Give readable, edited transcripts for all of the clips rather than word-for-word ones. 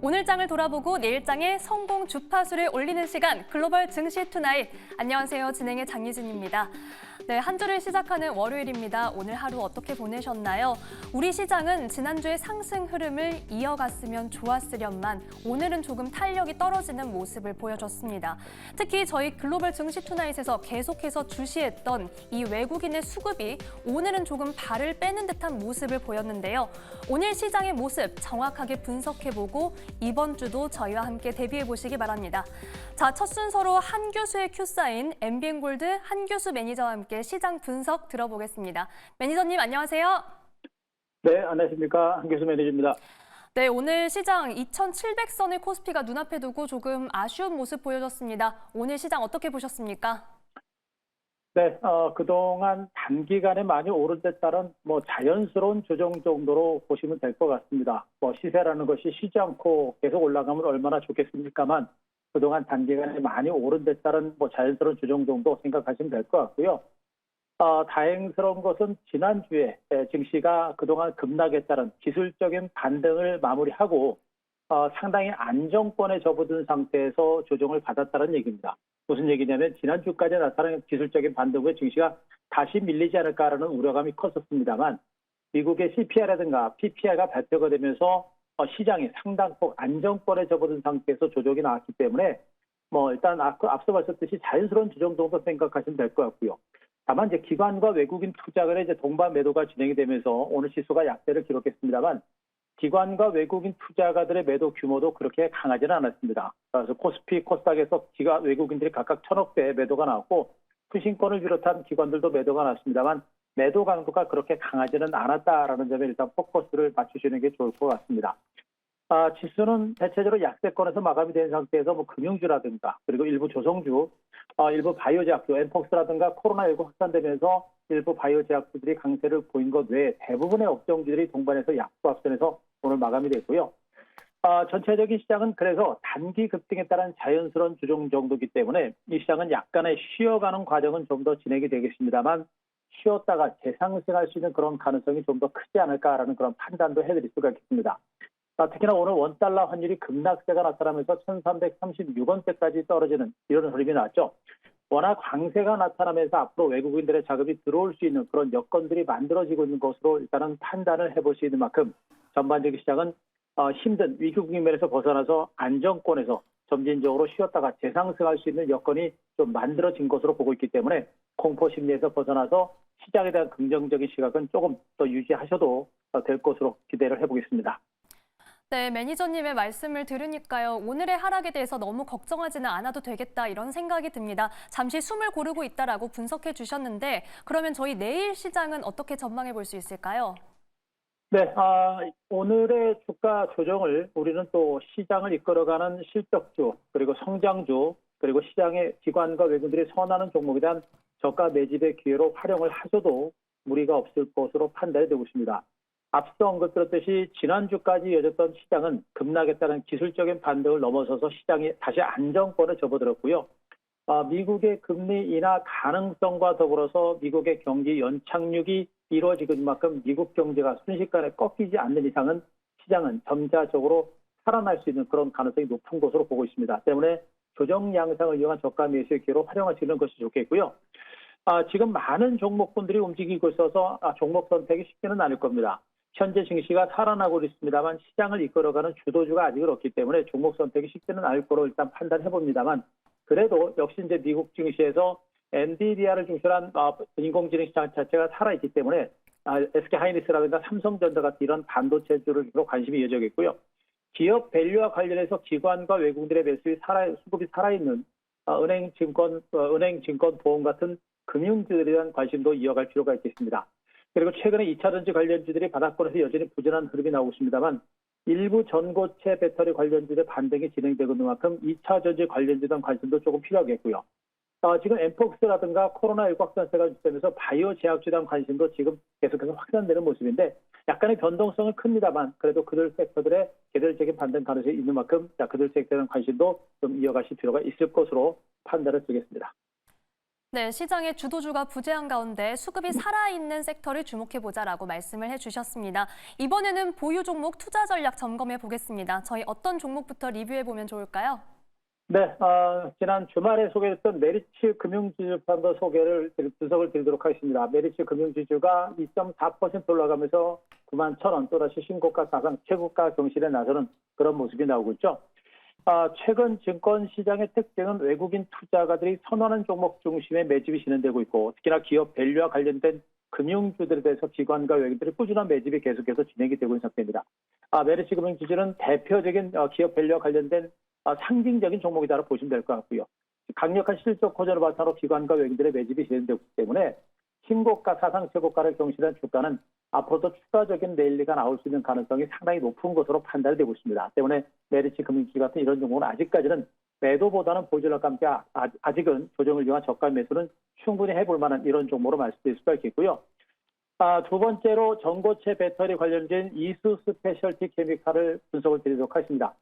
오늘 장을 돌아보고 내일 장의 성공 주파수를 올리는 시간 글로벌 증시 투나잇. 안녕하세요. 진행의 장유진입니다. 네, 한 주를 시작하는 월요일입니다. 오늘 하루 어떻게 보내셨나요? 우리 시장은 지난주의 상승 흐름을 이어갔으면 좋았으련만 오늘은 조금 탄력이 떨어지는 모습을 보여줬습니다. 특히 저희 글로벌 증시 투나잇에서 계속해서 주시했던 이 외국인의 수급이 오늘은 조금 발을 빼는 듯한 모습을 보였는데요. 오늘 시장의 모습 정확하게 분석해보고 이번 주도 저희와 함께 대비해보시기 바랍니다. 자, 첫 순서로 한 교수의 큐사인 MBN골드 한 교수 매니저와 함께 시장 분석 들어보겠습니다. 매니저님 안녕하세요. 네, 안녕하십니까. 한 교수 매니저입니다. 네, 오늘 시장 2,700선의 코스피가 눈앞에 두고 조금 아쉬운 모습 보여줬습니다. 오늘 시장 어떻게 보셨습니까? 네, 그동안 단기간에 많이 오른 데 따른 자연스러운 조정 정도로 보시면 될 것 같습니다. 시세라는 것이 쉬지 않고 계속 올라가면 얼마나 좋겠습니까만 그동안 단기간에 많이 오른 데 따른 자연스러운 조정 정도 생각하시면 될 것 같고요. 다행스러운 것은 지난주에 증시가 그동안 급락에 따른 기술적인 반등을 마무리하고 상당히 안정권에 접어든 상태에서 조정을 받았다는 얘기입니다. 무슨 얘기냐면 지난주까지 나타난 기술적인 반등 후에 증시가 다시 밀리지 않을까라는 우려감이 컸었습니다만 미국의 CPI라든가 PPI가 발표가 되면서 시장이 상당폭 안정권에 접어든 상태에서 조정이 나왔기 때문에 일단 앞서 말씀드렸듯이 자연스러운 조정 정도 생각하시면 될 것 같고요. 다만 이제 기관과 외국인 투자간의 동반 매도가 진행이 되면서 오늘 지수가 약세를 기록했습니다만 기관과 외국인 투자가들의 매도 규모도 그렇게 강하지는 않았습니다. 그래서 코스피, 코스닥에서 외국인들이 각각 1,000억 대 매도가 나왔고 푸신권을 비롯한 기관들도 매도가 나왔습니다만 매도 강도가 그렇게 강하지는 않았다라는 점에 일단 포커스를 맞추시는 게 좋을 것 같습니다. 지수는 대체적으로 약세권에서 마감이 된 상태에서 금융주라든가 그리고 일부 조성주, 일부 바이오 제약주, 엠폭스라든가 코로나19 확산되면서 일부 바이오 제약주들이 강세를 보인 것 외에 대부분의 업종주들이 동반해서 약소 합선에서 오늘 마감이 됐고요. 전체적인 시장은 그래서 단기 급등에 따른 자연스러운 조정 정도이기 때문에 이 시장은 약간의 쉬어가는 과정은 좀 더 진행이 되겠습니다만 쉬었다가 재상승할 수 있는 그런 가능성이 좀 더 크지 않을까라는 그런 판단도 해드릴 수가 있겠습니다. 특히나 오늘 원달러 환율이 급락세가 나타나면서 1,336원대까지 떨어지는 이런 흐름이 나왔죠. 워낙 강세가 나타나면서 앞으로 외국인들의 자금이 들어올 수 있는 그런 여건들이 만들어지고 있는 것으로 일단은 판단을 해볼 수 있는 만큼 전반적인 시장은 힘든 위기 국면에서 벗어나서 안정권에서 점진적으로 쉬었다가 재상승할 수 있는 여건이 좀 만들어진 것으로 보고 있기 때문에 공포 심리에서 벗어나서 시장에 대한 긍정적인 시각은 조금 더 유지하셔도 될 것으로 기대를 해보겠습니다. 네, 매니저님의 말씀을 들으니까요. 오늘의 하락에 대해서 너무 걱정하지는 않아도 되겠다 이런 생각이 듭니다. 잠시 숨을 고르고 있다라고 분석해 주셨는데 그러면 저희 내일 시장은 어떻게 전망해 볼 수 있을까요? 네, 오늘의 주가 조정을 우리는 또 시장을 이끌어가는 실적주, 그리고 성장주, 그리고 시장의 기관과 외국인들이 선호하는 종목에 대한 저가 매집의 기회로 활용을 하셔도 무리가 없을 것으로 판단이 되고 있습니다. 앞서 언급드렸듯이 지난주까지 이어졌던 시장은 급락에 따른 기술적인 반등을 넘어서서 시장이 다시 안정권에 접어들었고요. 미국의 금리 인하 가능성과 더불어서 미국의 경기 연착륙이 이루어지는 만큼 미국 경제가 순식간에 꺾이지 않는 이상은 시장은 점차적으로 살아날 수 있는 그런 가능성이 높은 것으로 보고 있습니다. 때문에 조정 양상을 이용한 저가 매수의 기회로 활용하시는 것이 좋겠고요. 지금 많은 종목군들이 움직이고 있어서 종목 선택이 쉽지는 않을 겁니다. 현재 증시가 살아나고 있습니다만 시장을 이끌어가는 주도주가 아직은 없기 때문에 종목 선택이 쉽지는 않을 거로 일단 판단해 봅니다만 그래도 역시 이제 미국 증시에서 엔비디아를 중심한 인공지능 시장 자체가 살아있기 때문에 SK 하이닉스라든가 삼성전자 같은 이런 반도체주를 관심이 이어지겠고요. 기업 밸류와 관련해서 기관과 외국인들의 수급이 살아있는 은행, 증권, 보험 같은 금융주들에 대한 관심도 이어갈 필요가 있겠습니다. 그리고 최근에 2차전지 관련주들이 바닥권에서 여전히 부진한 흐름이 나오고 있습니다만 일부 전고체 배터리 관련주들의 반등이 진행되고 있는 만큼 2차전지 관련주에 대한 관심도 조금 필요하겠고요. 지금 엠폭스라든가 코로나19 확산세가 유지되면서 바이오 제약주에 대한 관심도 지금 계속해서 확산되는 모습인데 약간의 변동성은 큽니다만 그래도 그들 섹터들의 개별적인 반등 가능성이 있는 만큼 그들 섹터에 대한 관심도 좀 이어가실 필요가 있을 것으로 판단을 드리겠습니다. 네, 시장의 주도주가 부재한 가운데 수급이 살아있는 섹터를 주목해보자라고 말씀을 해주셨습니다. 이번에는 보유 종목 투자 전략 점검해 보겠습니다. 저희 어떤 종목부터 리뷰해보면 좋을까요? 네, 지난 주말에 소개했던 메리츠 금융지주 편도 분석을 드리도록 하겠습니다. 메리츠 금융지주가 2.4% 올라가면서 9만 1,000원 또다시 신고가 사상 최고가 경신에 나서는 그런 모습이 나오고 있죠. 최근 증권 시장의 특징은 외국인 투자가들이 선호하는 종목 중심의 매집이 진행되고 있고 특히나 기업 밸류와 관련된 금융주들에 대해서 기관과 외국인들의 꾸준한 매집이 계속해서 진행이 되고 있는 상태입니다. 메리츠 금융지주는 대표적인 기업 밸류와 관련된 상징적인 종목이다라고 보시면 될 것 같고요. 강력한 실적 호전을 바탕으로 기관과 외국인들의 매집이 진행되기 때문에 신고가 사상 최고가를 경신한 주가는 앞으로도 추가적인 랠리가 나올 수 있는 가능성이 상당히 높은 것으로 판단이 되고 있습니다. 때문에 메리츠 금융지주 같은 이런 종목은 아직까지는 매도보다는 보조력과 함께 아직은 조정을 이용한 저가 매수는 충분히 해볼 만한 이런 종목으로 말씀드릴 수가 있겠고요. 두 번째로 전고체 배터리 관련된 이수 스페셜티 케미칼을 분석을 드리도록 하겠습니다.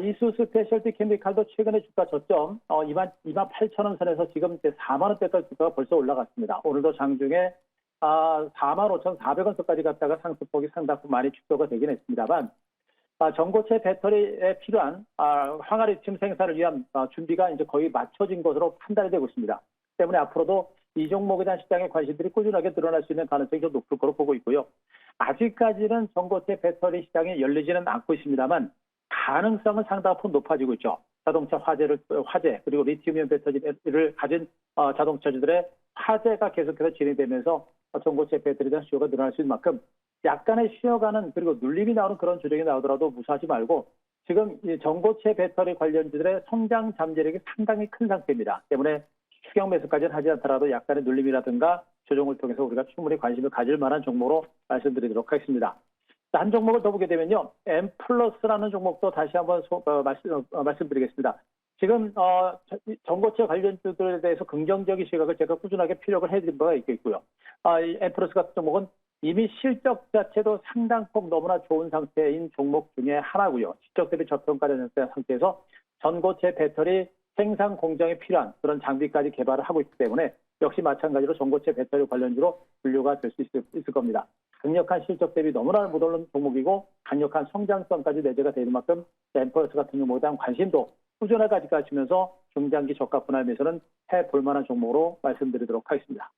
이수 스페셜티 케미칼도 최근에 주가 저점 28,000원 선에서 지금 이제 4만 원대까지 주가가 벌써 올라갔습니다. 오늘도 장중에 45,400원까지 갔다가 상승폭이 상당히 많이 축소가 되긴 했습니다만 전고체 배터리에 필요한 황화리튬 생산을 위한 준비가 이제 거의 맞춰진 것으로 판단이 되고 있습니다. 때문에 앞으로도 이 종목에 대한 시장의 관심들이 꾸준하게 늘어날 수 있는 가능성이 좀 높을 거로 보고 있고요. 아직까지는 전고체 배터리 시장이 열리지는 않고 있습니다만 가능성은 상당히 높아지고 있죠. 자동차 화재 그리고 리튬이온 배터리를 가진 자동차주들의 화재가 계속해서 진행되면서 전고체 배터리에 대한 수요가 늘어날 수 있는 만큼 약간의 쉬어가는 그리고 눌림이 나오는 그런 조정이 나오더라도 무시하지 말고 지금 이 전고체 배터리 관련주들의 성장 잠재력이 상당히 큰 상태입니다. 때문에 추경 매수까지는 하지 않더라도 약간의 눌림이라든가 조정을 통해서 우리가 충분히 관심을 가질 만한 종목으로 말씀드리도록 하겠습니다. 한 종목을 더 보게 되면요. M+라는 종목도 다시 한번 말씀드리겠습니다. 지금 전고체 관련주들에 대해서 긍정적인 시각을 제가 꾸준하게 피력을 해드린 바가 있겠고요. 이 M+ 같은 종목은 이미 실적 자체도 상당폭 너무나 좋은 상태인 종목 중에 하나고요. 실적 대비 저평가된 상태에서 전고체 배터리 생산 공정에 필요한 그런 장비까지 개발을 하고 있기 때문에 역시 마찬가지로 전고체 배터리 관련주로 분류가 될 수 있을 겁니다. 강력한 실적 대비 너무나 못 오른 종목이고 강력한 성장성까지 내재가 되는 만큼 엠퍼스 같은 경우에 대한 관심도 꾸준하게 가지면서 중장기 저가 분할매수는 해볼 만한 종목으로 말씀드리도록 하겠습니다.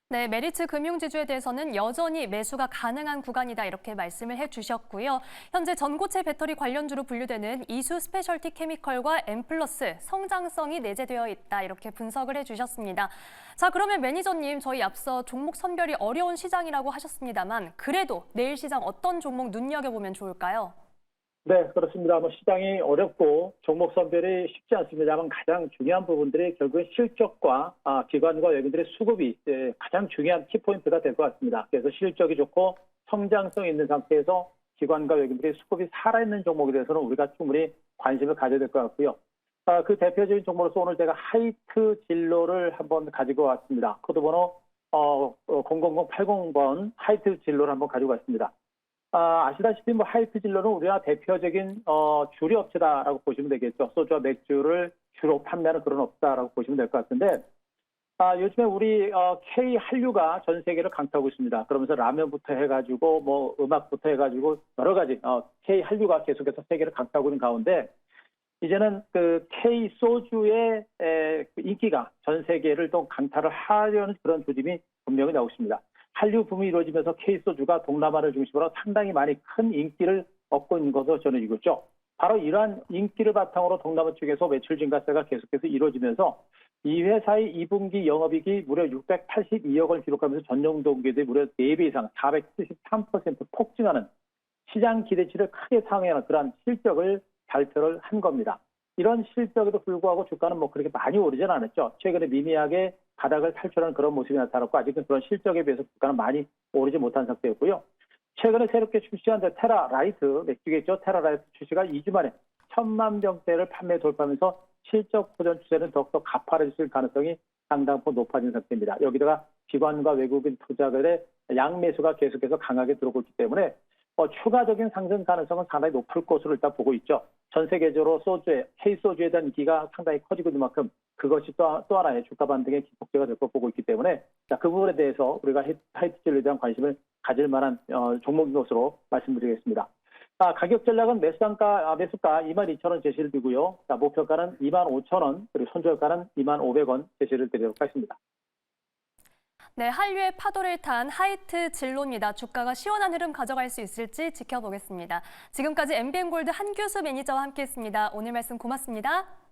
네, 메리츠 금융지주에 대해서는 여전히 매수가 가능한 구간이다 이렇게 말씀을 해주셨고요. 현재 전고체 배터리 관련주로 분류되는 이수 스페셜티 케미컬과 M+ 성장성이 내재되어 있다 이렇게 분석을 해주셨습니다. 자, 그러면 매니저님 저희 앞서 종목 선별이 어려운 시장이라고 하셨습니다만 그래도 내일 시장 어떤 종목 눈여겨보면 좋을까요? 네, 그렇습니다. 시장이 어렵고 종목 선별이 쉽지 않습니다만 가장 중요한 부분들이 결국에 실적과 기관과 외국인들의 수급이 가장 중요한 키포인트가 될 것 같습니다. 그래서 실적이 좋고 성장성이 있는 상태에서 기관과 외국인들의 수급이 살아있는 종목에 대해서는 우리가 충분히 관심을 가져야 될 것 같고요. 그 대표적인 종목으로서 오늘 제가 하이트 진로를 한번 가지고 왔습니다. 코드번호 00080번 하이트 진로를 한번 가지고 왔습니다. 아시다시피 하이트 진로는 우리나라 대표적인 주류 업체다라고 보시면 되겠죠. 소주와 맥주를 주로 판매하는 그런 업다라고 보시면 될 것 같은데 요즘에 우리 K 한류가 전 세계를 강타하고 있습니다. 그러면서 라면부터 해가지고 음악부터 해가지고 여러 가지 K 한류가 계속해서 세계를 강타하고 있는 가운데 이제는 그 K 소주의 인기가 전 세계를 또 강타를 하려는 그런 조짐이 분명히 나오고 있습니다. 한류 붐이 이루어지면서 K소주가 동남아를 중심으로 상당히 많이 큰 인기를 얻고 있는 것으로 저는 이고 있죠. 바로 이러한 인기를 바탕으로 동남아 쪽에서 매출 증가세가 계속해서 이루어지면서 이 회사의 2분기 영업이익이 무려 682억 원을 기록하면서 전년 동기 대비 무려 4배 이상 473% 폭증하는 시장 기대치를 크게 상회하는 그러한 실적을 발표를 한 겁니다. 이런 실적에도 불구하고 주가는 그렇게 많이 오르진 않았죠. 최근에 미미하게 바닥을 탈출하는 그런 모습이 나타났고 아직은 그런 실적에 비해서 주가는 많이 오르지 못한 상태였고요. 최근에 새롭게 출시한 테라라이트 맥주겠죠. 테라라이트 출시가 2주 만에 1,000만 병대를 판매 돌파하면서 실적 호전 추세는 더욱더 가파르질 가능성이 상당히 높아진 상태입니다. 여기다가 기관과 외국인 투자들의 양매수가 계속해서 강하게 들어오고 있기 때문에 추가적인 상승 가능성은 상당히 높을 것으로 일단 보고 있죠. 전 세계적으로 K소주에 대한 인기가 상당히 커지고 있는 만큼 그것이 또 하나의 주가 반등의 기폭제가 될 것 보고 있기 때문에 그 부분에 대해서 우리가 하이트 진로에 대한 관심을 가질 만한 종목인 것으로 말씀드리겠습니다. 가격 전략은 매수가 22,000원 제시를 드리고요. 목표가는 25,000원, 그리고 손절가는 25,000원 제시를 드리도록 하겠습니다. 네, 한류의 파도를 탄 하이트 진로입니다. 주가가 시원한 흐름 가져갈 수 있을지 지켜보겠습니다. 지금까지 MBN골드 한규수 매니저와 함께했습니다. 오늘 말씀 고맙습니다.